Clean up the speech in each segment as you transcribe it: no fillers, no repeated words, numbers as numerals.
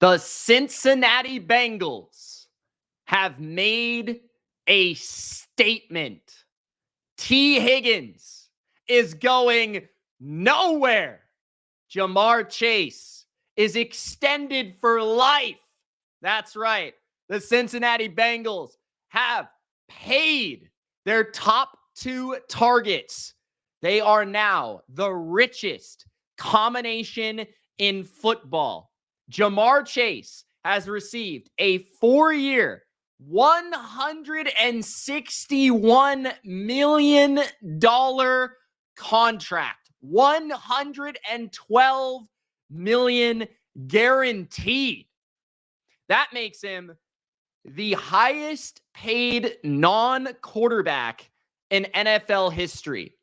The Cincinnati Bengals have made a statement. T. Higgins is going nowhere. Ja'Marr Chase is extended for life. That's right. The Cincinnati Bengals have paid their top 2 targets. They are now the richest combination in football. Ja'Marr Chase has received a 4-year, $161 million contract. $112 million guaranteed. That makes him the highest paid non-quarterback in NFL history.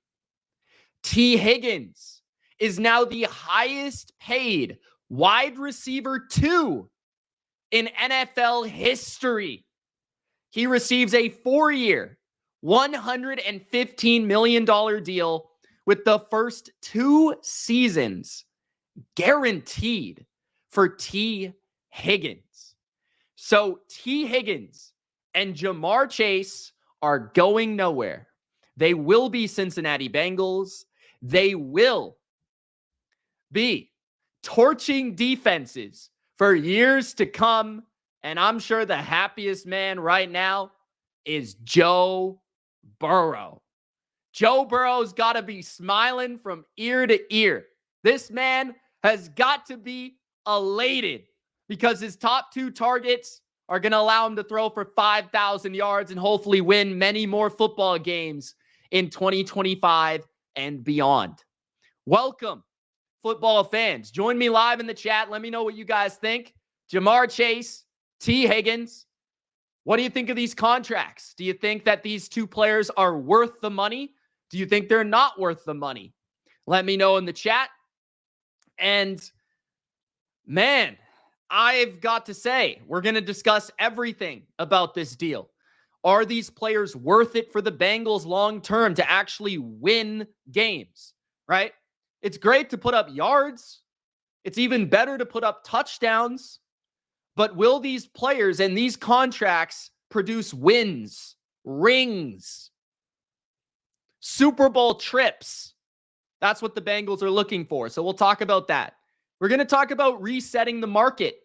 T. Higgins is now the highest paid wide receiver 2 in NFL history. He receives a 4-year, $115 million deal with the first 2 seasons guaranteed for T. Higgins. So T. Higgins and Ja'Marr Chase are going nowhere. They will be Cincinnati Bengals. They will be torching defenses for years to come. And I'm sure the happiest man right now is Joe Burrow. Joe Burrow's got to be smiling from ear to ear. This man has got to be elated because his top 2 targets are going to allow him to throw for 5,000 yards and hopefully win many more football games in 2025 and beyond. Welcome, football fans. Join me live in the chat. Let me know what you guys think. Ja'Marr Chase, T. Higgins, what do you think of these contracts? Do you think that these 2 players are worth the money? Do you think they're not worth the money? Let me know in the chat. And man, I've got to say, we're going to discuss everything about this deal. Are these players worth it for the Bengals long term to actually win games, right? It's great to put up yards. It's even better to put up touchdowns. But will these players and these contracts produce wins, rings, Super Bowl trips? That's what the Bengals are looking for. So we'll talk about that. We're going to talk about resetting the market.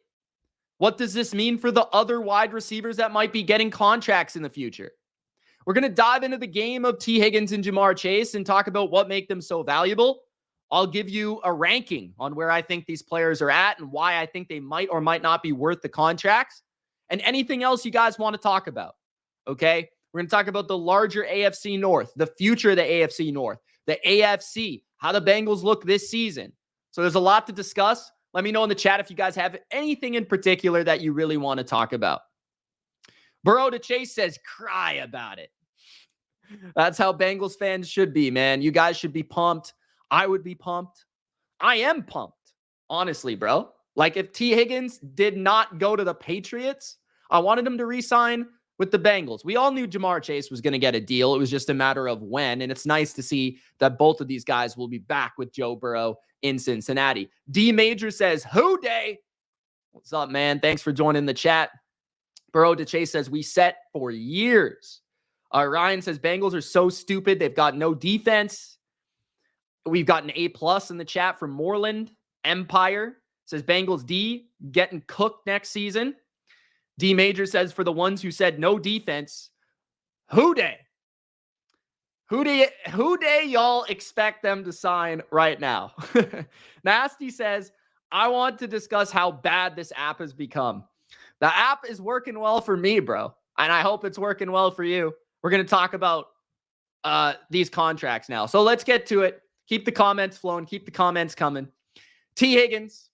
What does this mean for the other wide receivers that might be getting contracts in the future? We're going to dive into the game of T. Higgins and Ja'Marr Chase and talk about what makes them so valuable. I'll give you a ranking on where I think these players are at and why I think they might or might not be worth the contracts and anything else you guys want to talk about. Okay? We're going to talk about the larger AFC North, the future of the AFC North, the AFC, how the Bengals look this season. So there's a lot to discuss. Let me know in the chat if you guys have anything in particular that you really want to talk about. Burrow to Chase says, cry about it. That's how Bengals fans should be, man. You guys should be pumped. I would be pumped. I am pumped, honestly, bro. Like if T. Higgins did not go to the Patriots, I wanted him to re-sign with the Bengals. We all knew Ja'Marr Chase was going to get a deal. It was just a matter of when, and it's nice to see that both of these guys will be back with Joe Burrow in Cincinnati. D. Major says, who day? What's up, man? Thanks for joining the chat. Burrow to Chase says, we set for years. Ryan says, Bengals are so stupid. They've got no defense. We've got an A+ in the chat from Moreland. Empire says, Bengals D getting cooked next season. D. Major says, for the ones who said no defense, who day? Who day y'all expect them to sign right now? Nasty says, I want to discuss how bad this app has become. The app is working well for me, bro. And I hope it's working well for you. We're going to talk about these contracts now. So let's get to it. Keep the comments flowing. Keep the comments coming. T. Higgins.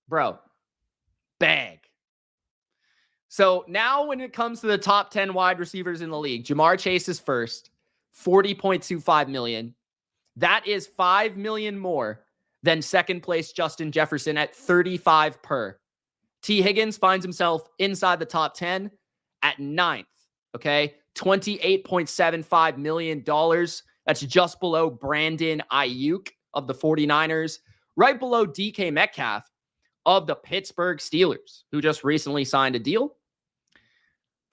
Bro. Bag. So now when it comes to the top 10 wide receivers in the league, Ja'Marr Chase is first, $40.25 million. That is $5 million more than second place Justin Jefferson at $35 per. T. Higgins finds himself inside the top 10 at 9th, okay? $28.75 million. That's just below Brandon Ayuk of the 49ers, right below DK Metcalf of the Pittsburgh Steelers, who just recently signed a deal.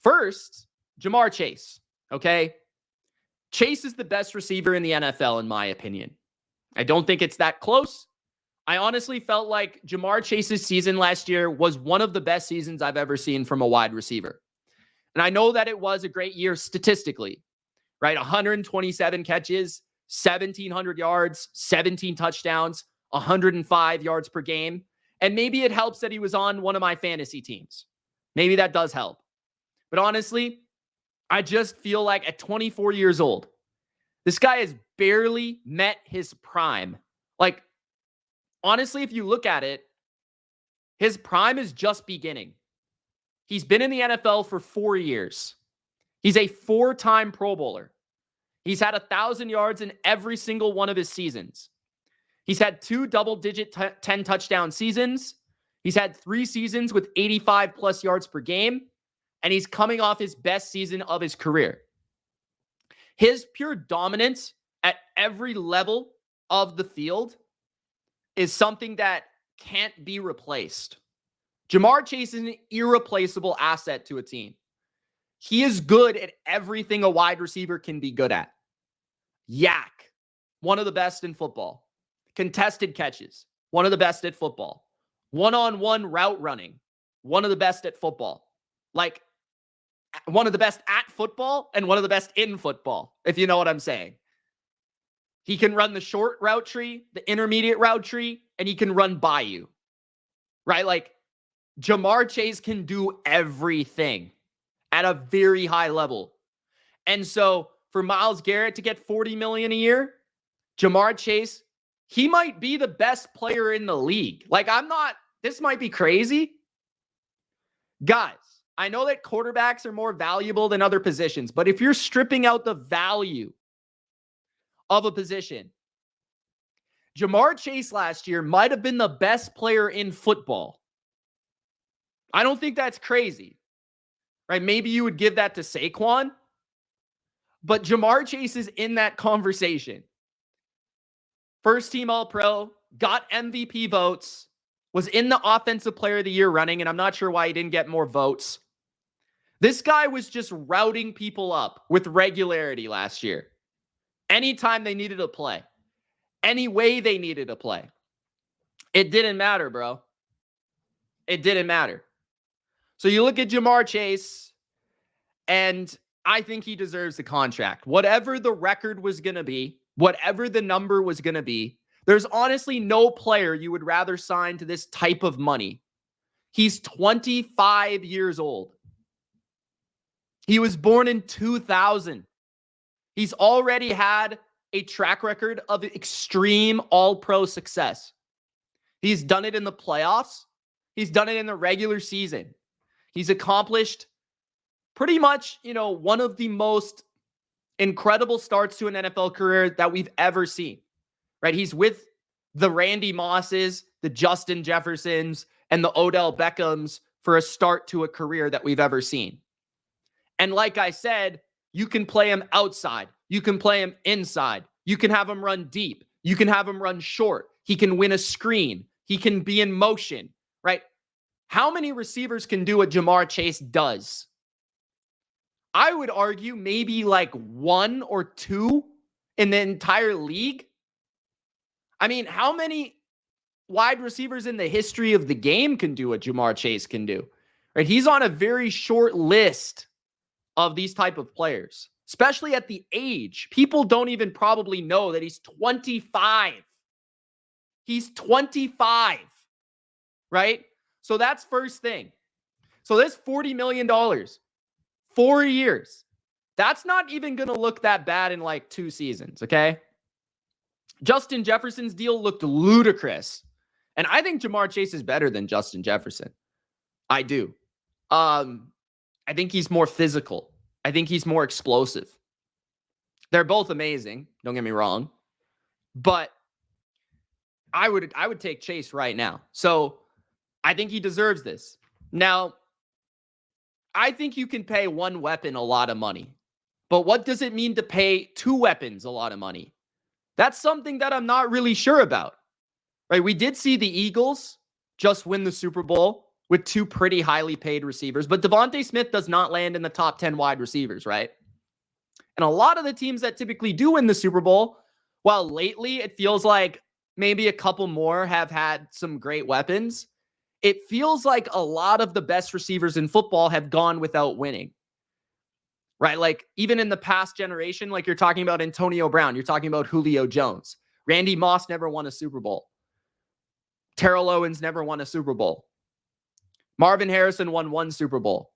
First, Ja'Marr Chase, okay? Chase is the best receiver in the NFL, in my opinion. I don't think it's that close. I honestly felt like Ja'Marr Chase's season last year was one of the best seasons I've ever seen from a wide receiver. And I know that it was a great year statistically, right? 127 catches, 1,700 yards, 17 touchdowns, 105 yards per game. And maybe it helps that he was on one of my fantasy teams. Maybe that does help. But honestly, I just feel like at 24 years old, this guy has barely met his prime. Like, honestly, if you look at it, his prime is just beginning. He's been in the NFL for 4 years. He's a 4-time Pro Bowler. He's had 1,000 yards in every single one of his seasons. He's had 2 double-digit 10-touchdown seasons. He's had 3 seasons with 85-plus yards per game. And he's coming off his best season of his career. His pure dominance at every level of the field is something that can't be replaced. Ja'Marr Chase is an irreplaceable asset to a team. He is good at everything a wide receiver can be good at. Yak, one of the best in football. Contested catches, one of the best at football. One-on-one route running, one of the best at football. Like, one of the best at football and one of the best in football, if you know what I'm saying. He can run the short route tree, the intermediate route tree, and he can run by you, right? Like, Ja'Marr Chase can do everything at a very high level. And so for Myles Garrett to get $40 million a year, Ja'Marr Chase, he might be the best player in the league. Like, this might be crazy. Guys, I know that quarterbacks are more valuable than other positions, but if you're stripping out the value of a position, Ja'Marr Chase last year might have been the best player in football. I don't think that's crazy, right? Maybe you would give that to Saquon, but Ja'Marr Chase is in that conversation. First team All-Pro, got MVP votes, was in the Offensive Player of the Year running, and I'm not sure why he didn't get more votes. This guy was just routing people up with regularity last year. Anytime they needed a play, any way they needed a play. It didn't matter, bro. It didn't matter. So you look at Ja'Marr Chase, and I think he deserves the contract. Whatever the record was going to be, whatever the number was going to be, there's honestly no player you would rather sign to this type of money. He's 25 years old. He was born in 2000. He's already had a track record of extreme all-pro success. He's done it in the playoffs. He's done it in the regular season. He's accomplished pretty much, one of the most incredible starts to an NFL career that we've ever seen, right? He's with the Randy Mosses, the Justin Jeffersons, and the Odell Beckhams for a start to a career that we've ever seen. And like I said, you can play him outside. You can play him inside. You can have him run deep. You can have him run short. He can win a screen. He can be in motion, right? How many receivers can do what Ja'Marr Chase does? I would argue maybe like 1 or 2 in the entire league. I mean, how many wide receivers in the history of the game can do what Ja'Marr Chase can do? Right? He's on a very short list of these type of players, especially at the age. People don't even probably know that he's 25. He's 25, right? So that's first thing. So this $40 million, 4 years, that's not even going to look that bad in like 2 seasons, okay? Justin Jefferson's deal looked ludicrous. And I think Ja'Marr Chase is better than Justin Jefferson. I do. I think he's more physical. I think he's more explosive. They're both amazing, don't get me wrong. But I would take Chase right now. So I think he deserves this. Now, I think you can pay one weapon a lot of money. But what does it mean to pay 2 weapons a lot of money? That's something that I'm not really sure about. Right? We did see the Eagles just win the Super Bowl with two pretty highly paid receivers. But Devontae Smith does not land in the top 10 wide receivers, right? And a lot of the teams that typically do win the Super Bowl, while lately it feels like maybe a couple more have had some great weapons, it feels like a lot of the best receivers in football have gone without winning, right? Like even in the past generation, like you're talking about Antonio Brown, you're talking about Julio Jones. Randy Moss never won a Super Bowl. Terrell Owens never won a Super Bowl. Marvin Harrison won one Super Bowl,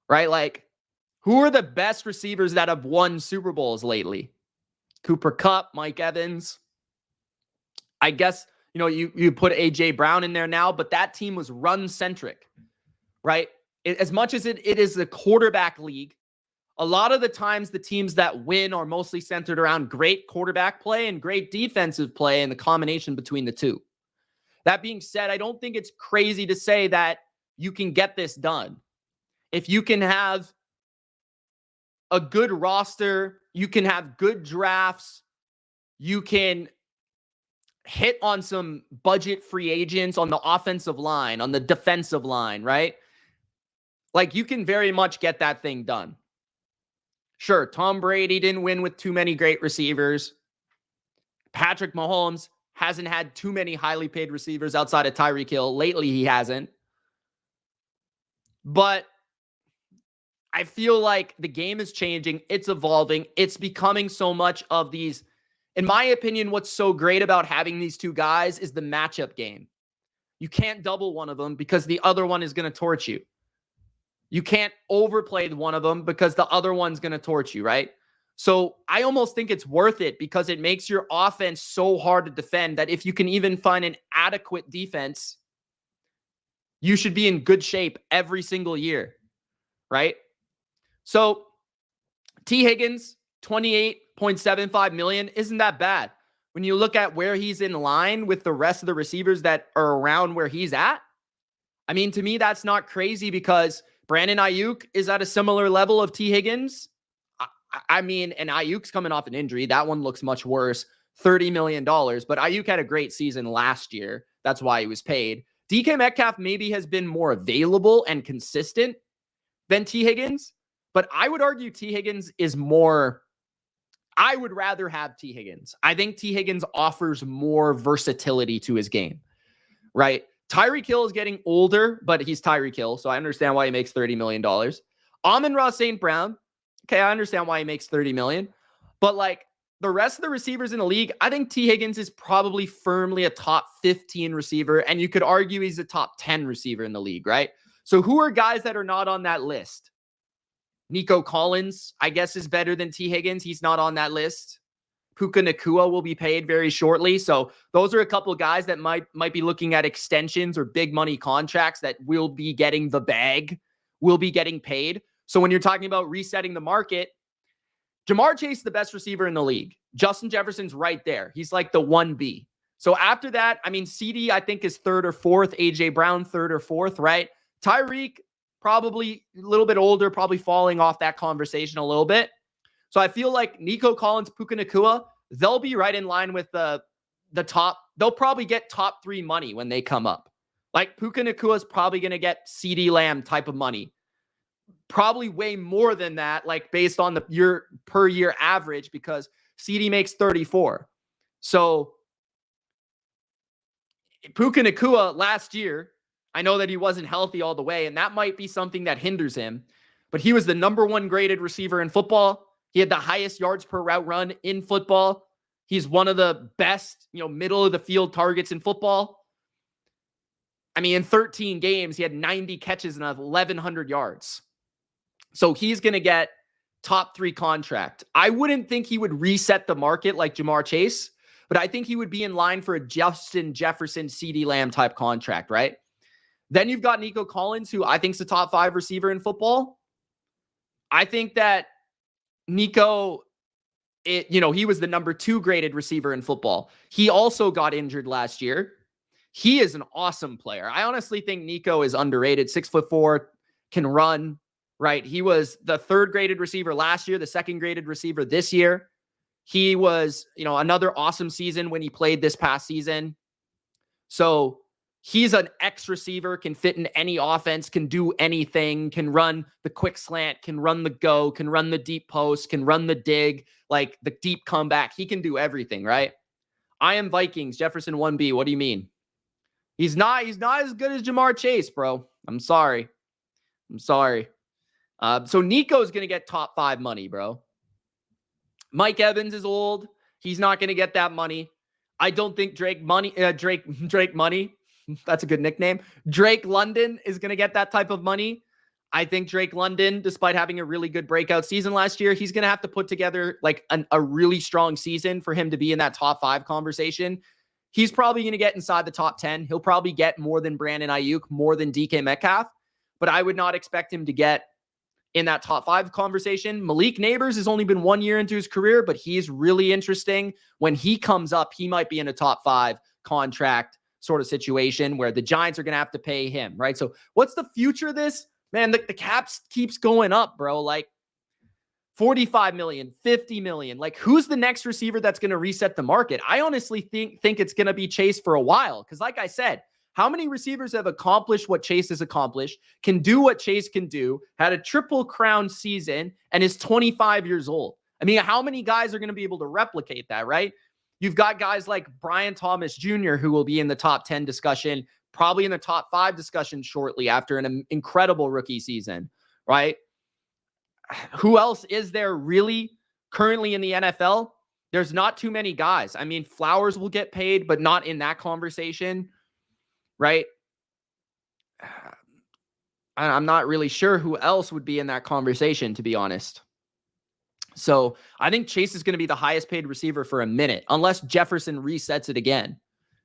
right? Like, who are the best receivers that have won Super Bowls lately? Cooper Kupp, Mike Evans. I guess, you put A.J. Brown in there now, but that team was run-centric, right? As much as it is a quarterback league, a lot of the times the teams that win are mostly centered around great quarterback play and great defensive play and the combination between the two. That being said, I don't think it's crazy to say that you can get this done. If you can have a good roster, you can have good drafts, you can hit on some budget free agents on the offensive line, on the defensive line, right? Like you can very much get that thing done. Sure, Tom Brady didn't win with too many great receivers. Patrick Mahomes hasn't had too many highly paid receivers outside of Tyreek Hill. Lately, he hasn't. But I feel like the game is changing. It's evolving. It's becoming so much of these. In my opinion, what's so great about having these two guys is the matchup game. You can't double one of them because the other one is going to torch you. You can't overplay one of them because the other one's going to torch you, right? So I almost think it's worth it because it makes your offense so hard to defend that if you can even find an adequate defense, you should be in good shape every single year, right? So T. Higgins, $28.75 million, isn't that bad? When you look at where he's in line with the rest of the receivers that are around where he's at, I mean, to me, that's not crazy because Brandon Ayuk is at a similar level of T. Higgins. I mean, and Ayuk's coming off an injury. That one looks much worse, $30 million. But Ayuk had a great season last year. That's why he was paid. DK Metcalf maybe has been more available and consistent than T. Higgins. But I would argue T. Higgins is more, I would rather have T. Higgins. I think T. Higgins offers more versatility to his game, right? Tyreek Hill is getting older, but he's Tyreek Hill, so I understand why he makes $30 million. Amon-Ra St. Brown, okay, I understand why he makes $30 million. But like the rest of the receivers in the league, I think T. Higgins is probably firmly a top 15 receiver, and you could argue he's a top 10 receiver in the league, right? So who are guys that are not on that list? Nico Collins, I guess, is better than T. Higgins. He's not on that list. Puka Nacua will be paid very shortly. So those are a couple of guys that might be looking at extensions or big money contracts that will be getting the bag, will be getting paid. So when you're talking about resetting the market, Ja'Marr Chase is the best receiver in the league. Justin Jefferson's right there. He's like the 1B. So after that, I mean, CD, I think, is third or fourth. A.J. Brown, third or fourth, right? Tyreek, probably a little bit older, probably falling off that conversation a little bit. So I feel like Nico Collins, Puka Nacua, they'll be right in line with the top. They'll probably get top 3 money when they come up. Like Puka Nacua is probably going to get CeeDee Lamb type of money. Probably way more than that, like based on the year per year average, because CD makes 34. So Puka Nacua last year, I know that he wasn't healthy all the way, and that might be something that hinders him, but he was the number 1 graded receiver in football. He had the highest yards per route run in football. He's one of the best, middle of the field targets in football. I mean, in 13 games, he had 90 catches and 1,100 yards. So he's going to get top 3 contract. I wouldn't think he would reset the market like Ja'Marr Chase, but I think he would be in line for a Justin Jefferson, CeeDee Lamb type contract, right? Then you've got Nico Collins, who I think is a top 5 receiver in football. I think that Nico, he was the number 2 graded receiver in football. He also got injured last year. He is an awesome player. I honestly think Nico is underrated. 6'4", can run, right? He was the 3rd graded receiver last year, the 2nd graded receiver this year. He was, another awesome season when he played this past season. So He's an X receiver, can fit in any offense, can do anything, can run the quick slant, can run the go, can run the deep post, can run the dig, like the deep comeback. He can do everything, right? I am Vikings, Jefferson 1B. What do you mean? He's not as good as Ja'Marr Chase, bro. I'm sorry. So Nico's going to get top 5 money, bro. Mike Evans is old. He's not going to get that money. I don't think Drake Money. That's a good nickname. Drake London is going to get that type of money. I think Drake London, despite having a really good breakout season last year, he's going to have to put together like a really strong season for him to be in that top 5 conversation. He's probably going to get inside the top 10. He'll probably get more than Brandon Ayuk, more than DK Metcalf, but I would not expect him to get in that top 5 conversation. Malik Neighbors has only been 1 year into his career, but he's really interesting. When he comes up, he might be in a top 5 contract sort of situation where the Giants are going to have to pay him, right? So what's the future of this? Man, the cap keeps going up, bro. Like 45 million, 50 million. Like who's the next receiver that's going to reset the market? I honestly think it's going to be Chase for a while. Because like I said, how many receivers have accomplished what Chase has accomplished, can do what Chase can do, had a triple crown season, and is 25 years old? I mean, how many guys are going to be able to replicate that, right? You've got guys like Brian Thomas Jr., who will be in the top 10 discussion, probably in the top 5 discussion shortly after an incredible rookie season, right? Who else is there really currently in the NFL? There's not too many guys. I mean, Flowers will get paid, but not in that conversation, right? I'm not really sure who else would be in that conversation, to be honest. So I think Chase is going to be the highest paid receiver for a minute, unless Jefferson resets it again.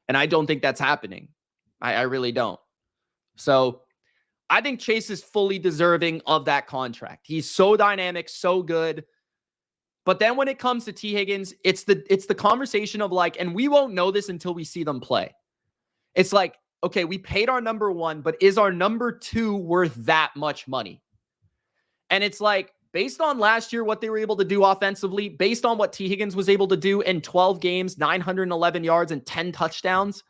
And I don't think that's happening. I really don't. So I think Chase is fully deserving of that contract. He's so dynamic, so good. But then when it comes to T. Higgins, it's the conversation of like, and we won't know this until we see them play. It's like, okay, we paid our number 1, but is our number 2 worth that much money? And it's like, based on last year, what they were able to do offensively, based on what T. Higgins was able to do in 12 games, 911 yards and 10 touchdowns,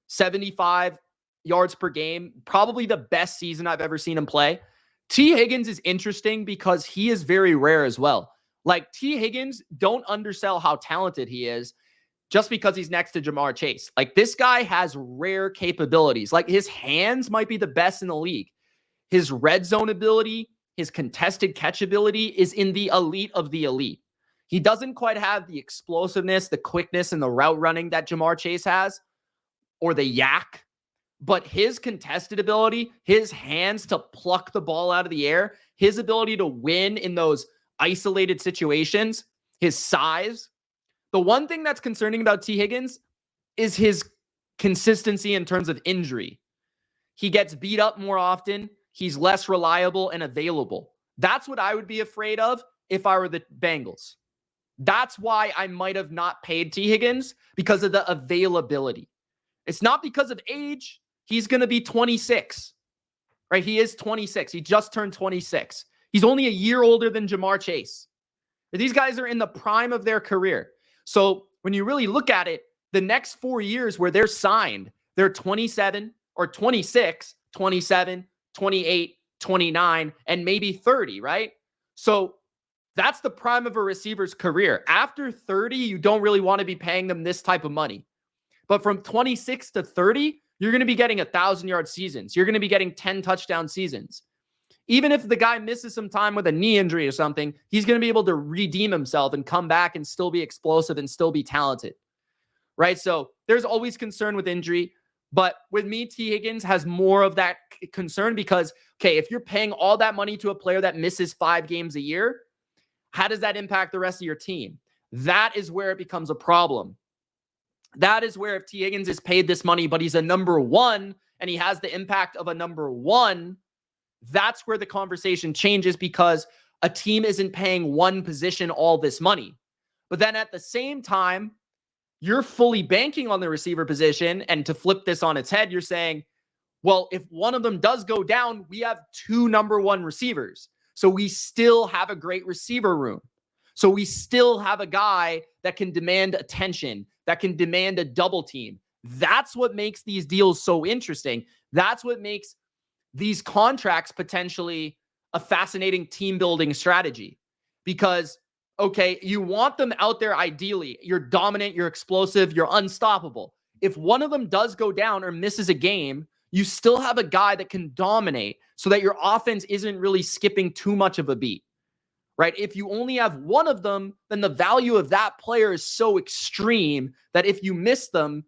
75 yards per game, probably the best season I've ever seen him play. T. Higgins is interesting because he is very rare as well. Like T. Higgins, don't undersell how talented he is just because he's next to Ja'Marr Chase. Like this guy has rare capabilities. Like his hands might be the best in the league. His red zone ability, his contested catch ability is in the elite of the elite. He doesn't quite have the explosiveness, the quickness, and the route running that Ja'Marr Chase has, or the yak. But his contested ability, his hands to pluck the ball out of the air, his ability to win in those isolated situations, his size. The one thing that's concerning about T. Higgins is his consistency in terms of injury. He gets beat up more often. He's less reliable and available. That's what I would be afraid of if I were the Bengals. That's why I might have not paid T. Higgins, because of the availability. It's not because of age. He's going to be 26, right? He is 26. He just turned 26. He's only a year older than Ja'Marr Chase. These guys are in the prime of their career. So when you really look at it, the next 4 years where they're signed, they're 27 or 26, 27, 28, 29, and maybe 30, right? So that's the prime of a receiver's career. After 30, you don't really want to be paying them this type of money. But from 26 to 30, you're going to be getting 1,000-yard seasons. You're going to be getting 10 touchdown seasons. Even if the guy misses some time with a knee injury or something, he's going to be able to redeem himself and come back and still be explosive and still be talented, right? So there's always concern with injury. But with me, T. Higgins has more of that concern because, okay, if you're paying all that money to a player that misses 5 games a year, how does that impact the rest of your team? That is where it becomes a problem. That is where if T. Higgins is paid this money, but he's a number 1 and he has the impact of a number 1, that's where the conversation changes because a team isn't paying one position all this money. But then at the same time, you're fully banking on the receiver position. And to flip this on its head, you're saying, well, if one of them does go down, we have 2 number 1 receivers. So we still have a great receiver room. So we still have a guy that can demand attention, that can demand a double team, That's what makes these deals so interesting. That's what makes these contracts potentially a fascinating team building strategy. Because, okay, you want them out there ideally. You're dominant, you're explosive, you're unstoppable. If one of them does go down or misses a game, you still have a guy that can dominate so that your offense isn't really skipping too much of a beat, right? If you only have one of them, then the value of that player is so extreme that if you miss them,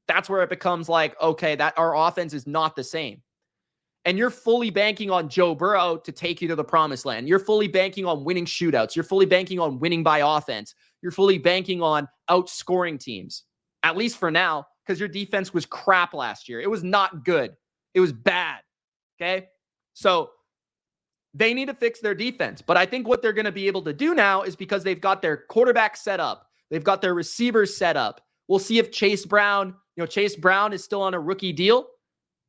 that's where it becomes like, okay, that our offense is not the same. And you're fully banking on Joe Burrow to take you to the promised land. You're fully banking on winning shootouts. You're fully banking on winning by offense. You're fully banking on outscoring teams, at least for now, because your defense was crap last year. It was not good. It was bad. Okay. So they need to fix their defense. But I think what they're going to be able to do now is because they've got their quarterback set up, they've got their receivers set up. We'll see if Chase Brown is still on a rookie deal.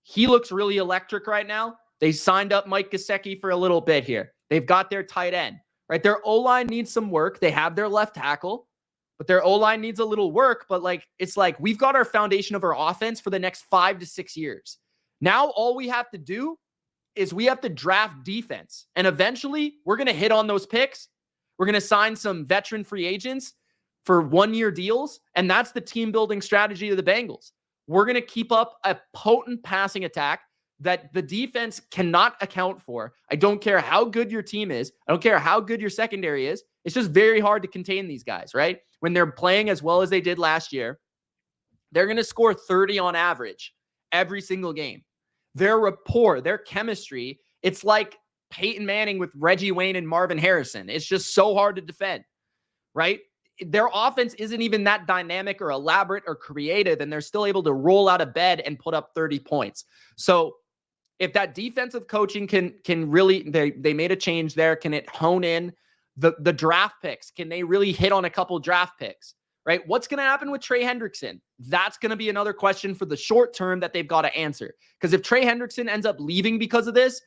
He looks really electric right now. They signed up Mike Gesicki for a little bit here. They've got their tight end, right? Their O-line needs some work. They have their left tackle, but their O-line needs a little work. But it's like we've got our foundation of our offense for the next 5 to 6 years. Now all we have to do is we have to draft defense. And eventually we're going to hit on those picks. We're going to sign some veteran free agents for 1-year deals. And that's the team building strategy of the Bengals. We're going to keep up a potent passing attack that the defense cannot account for. I don't care how good your team is. I don't care how good your secondary is. It's just very hard to contain these guys, right? When they're playing as well as they did last year, they're going to score 30 on average every single game. Their rapport, their chemistry, it's like Peyton Manning with Reggie Wayne and Marvin Harrison. It's just so hard to defend, right? Their offense isn't even that dynamic or elaborate or creative, and they're still able to roll out of bed and put up 30 points. So if that defensive coaching can really, they made a change there. Can it hone in the draft picks? Can they really hit on a couple draft picks, right? What's going to happen with Trey Hendrickson? That's going to be another question for the short term that they've got to answer. Because if Trey Hendrickson ends up leaving because of this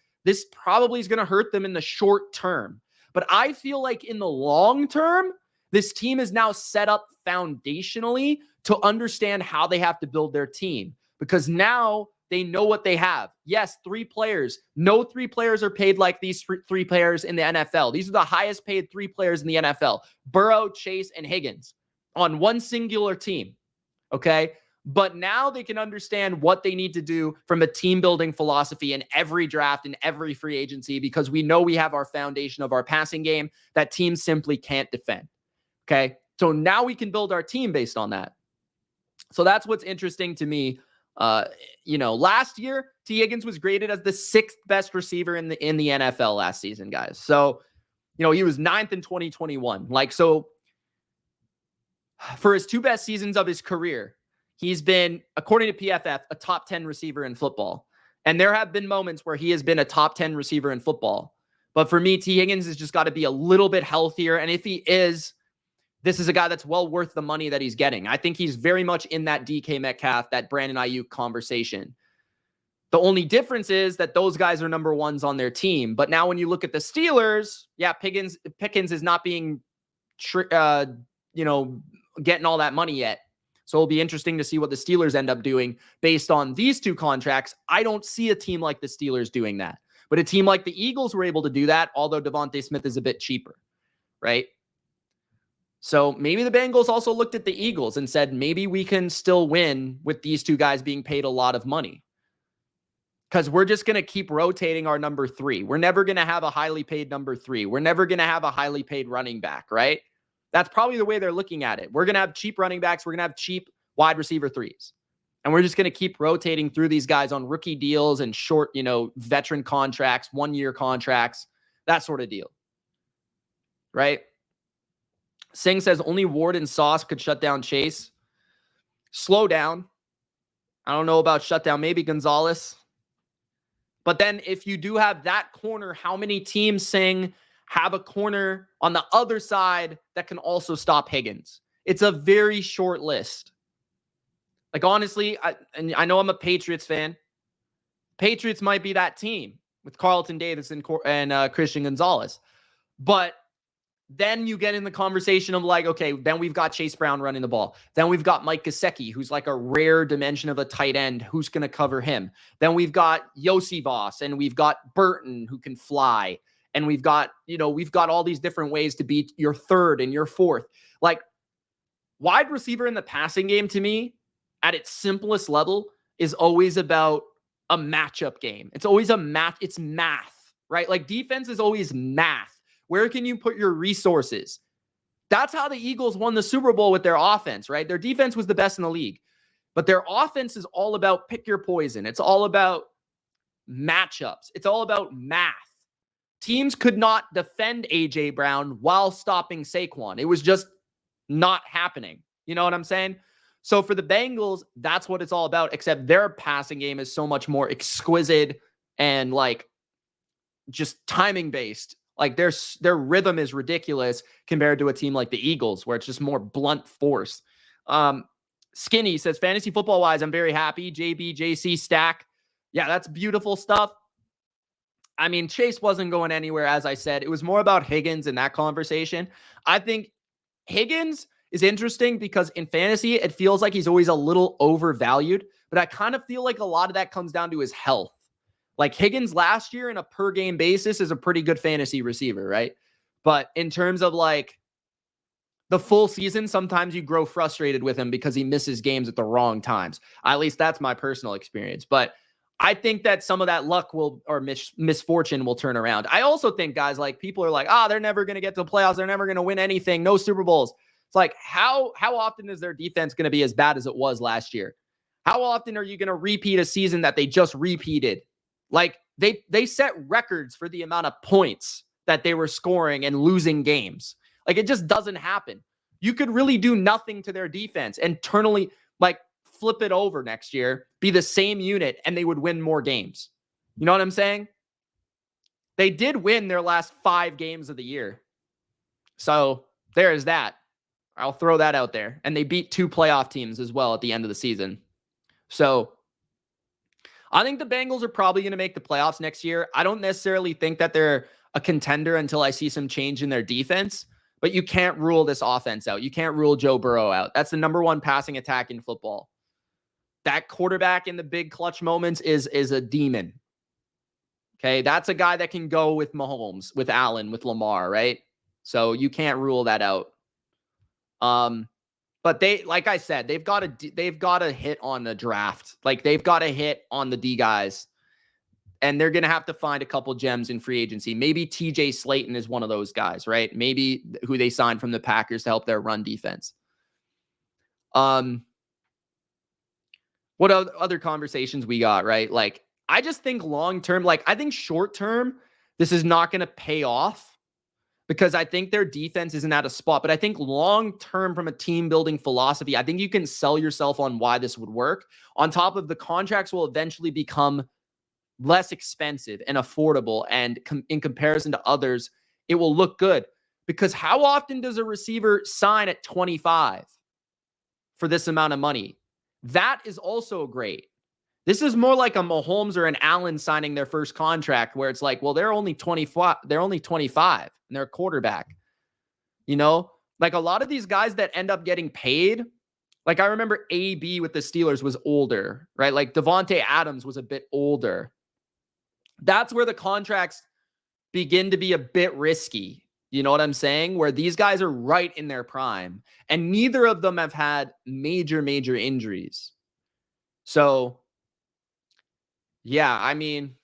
probably is going to hurt them in the short term. But I feel like in the long term, this team is now set up foundationally to understand how they have to build their team, because now they know what they have. Yes, 3 players. No 3 players are paid like these 3 players in the NFL. These are the highest paid 3 players in the NFL. Burrow, Chase, and Higgins on one singular team. Okay? But now they can understand what they need to do from a team building philosophy in every draft and every free agency, because we know we have our foundation of our passing game that teams simply can't defend. Okay. So now we can build our team based on that. So that's what's interesting to me. Last year, T. Higgins was graded as the 6th best receiver in the NFL last season, guys. So, he was 9th in 2021. So for his 2 best seasons of his career, he's been, according to PFF, a top 10 receiver in football. And there have been moments where he has been a top 10 receiver in football. But for me, T. Higgins has just got to be a little bit healthier. And if he is, this is a guy that's well worth the money that he's getting. I think he's very much in that DK Metcalf, that Brandon Ayuk conversation. The only difference is that those guys are number 1s on their team. But now when you look at the Steelers, Pickens is not being, getting all that money yet. So it'll be interesting to see what the Steelers end up doing based on these 2 contracts. I don't see a team like the Steelers doing that. But a team like the Eagles were able to do that, although Devontae Smith is a bit cheaper, right? So maybe the Bengals also looked at the Eagles and said, maybe we can still win with these 2 guys being paid a lot of money. Because we're just going to keep rotating our number 3. We're never going to have a highly paid number 3. We're never going to have a highly paid running back, right? That's probably the way they're looking at it. We're going to have cheap running backs. We're going to have cheap wide receiver 3s. And we're just going to keep rotating through these guys on rookie deals and short, veteran contracts, 1-year contracts, that sort of deal. Right? Singh says only Ward and Sauce could shut down Chase. Slow down. I don't know about shut down. Maybe Gonzalez. But then if you do have that corner, how many teams, Singh, have a corner on the other side that can also stop Higgins? It's a very short list. Honestly, I know I'm a Patriots fan. Patriots might be that team with Carlton Davis and Christian Gonzalez. But then you get in the conversation of like, okay, then we've got Chase Brown running the ball. Then we've got Mike Gesicki, who's like a rare dimension of a tight end. Who's going to cover him? Then we've got Yossi Voss, and we've got Burton, who can fly. And we've got all these different ways to beat your third and your fourth. Like, wide receiver in the passing game, to me, at its simplest level, is always about a matchup game. It's always it's math, right? Like, defense is always math. Where can you put your resources? That's how the Eagles won the Super Bowl with their offense, right? Their defense was the best in the league, but their offense is all about pick your poison. It's all about matchups. It's all about math. Teams could not defend A.J. Brown while stopping Saquon. It was just not happening. You know what I'm saying? So for the Bengals, that's what it's all about, except their passing game is so much more exquisite and like just timing based. Like their rhythm is ridiculous compared to a team like the Eagles, where it's just more blunt force. Skinny says, fantasy football wise, I'm very happy. JB, JC, Stack. Yeah, that's beautiful stuff. I mean, Chase wasn't going anywhere, as I said. It was more about Higgins in that conversation. I think Higgins is interesting because in fantasy, it feels like he's always a little overvalued, but I kind of feel like a lot of that comes down to his health. Like Higgins last year in a per game basis is a pretty good fantasy receiver, right? But in terms of like the full season, sometimes you grow frustrated with him because he misses games at the wrong times. At least that's my personal experience. But I think that some of that luck misfortune will turn around. I also think, guys, like people are like, they're never going to get to the playoffs. They're never going to win anything. No Super Bowls. It's like, how often is their defense going to be as bad as it was last year? How often are you going to repeat a season that they just repeated? Like they set records for the amount of points that they were scoring and losing games. Like it just doesn't happen. You could really do nothing to their defense and internally like flip it over next year, be the same unit, and they would win more games. You know what I'm saying? They did win their last 5 games of the year. So there is that. I'll throw that out there. And they beat 2 playoff teams as well at the end of the season. So I think the Bengals are probably going to make the playoffs next year. I don't necessarily think that they're a contender until I see some change in their defense, but you can't rule this offense out. You can't rule Joe Burrow out. That's the number 1 passing attack in football. That quarterback in the big clutch moments is a demon. Okay, that's a guy that can go with Mahomes, with Allen, with Lamar, right? So you can't rule that out. But they, like I said, they've got to hit on the draft. Like they've got to hit on the D guys, and they're going to have to find a couple gems in free agency. Maybe TJ Slayton is one of those guys, right? Maybe who they signed from the Packers to help their run defense. What other conversations we got, right? Like, I just think long-term, like I think short-term, this is not going to pay off because I think their defense isn't at a spot. But I think long-term from a team-building philosophy, I think you can sell yourself on why this would work. On top of the contracts will eventually become less expensive and affordable. And in comparison to others, it will look good. Because how often does a receiver sign at 25 for this amount of money? That is also great. This is more like a Mahomes or an Allen signing their first contract where it's like, well, they're only 25. They're only 25 and they're a quarterback. You know, like a lot of these guys that end up getting paid, like I remember AB with the Steelers was older, right? Like Devontae Adams was a bit older. That's where the contracts begin to be a bit risky. You know what I'm saying? Where these guys are right in their prime and neither of them have had major injuries. So, yeah, I mean,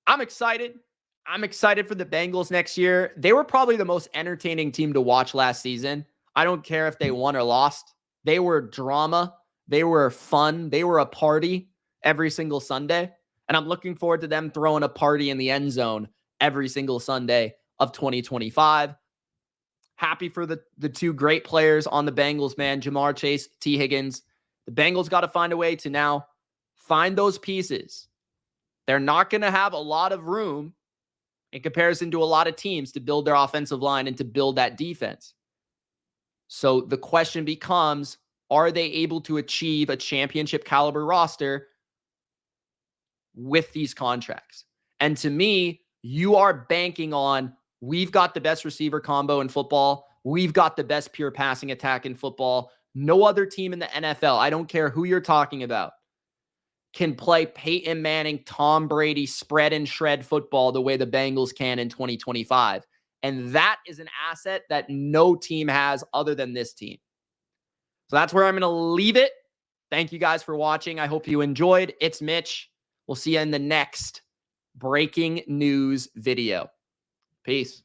I'm excited. I'm excited for the Bengals next year. They were probably the most entertaining team to watch last season. I don't care if they won or lost. They were drama. They were fun. They were a party every single Sunday. And I'm looking forward to them throwing a party in the end zone every single Sunday of 2025. Happy for the 2 great players on the Bengals, man. Ja'Marr Chase, T. Higgins. The Bengals got to find a way to now find those pieces. They're not going to have a lot of room in comparison to a lot of teams to build their offensive line and to build that defense. So the question becomes, are they able to achieve a championship caliber roster with these contracts? And to me, you are banking on We've got the best receiver combo in football. We've got the best pure passing attack in football. No other team in the NFL, I don't care who you're talking about, can play Peyton Manning, Tom Brady, spread and shred football the way the Bengals can in 2025. And that is an asset that no team has other than this team. So that's where I'm going to leave it. Thank you guys for watching. I hope you enjoyed. It's Mitch. We'll see you in the next breaking news video. Peace.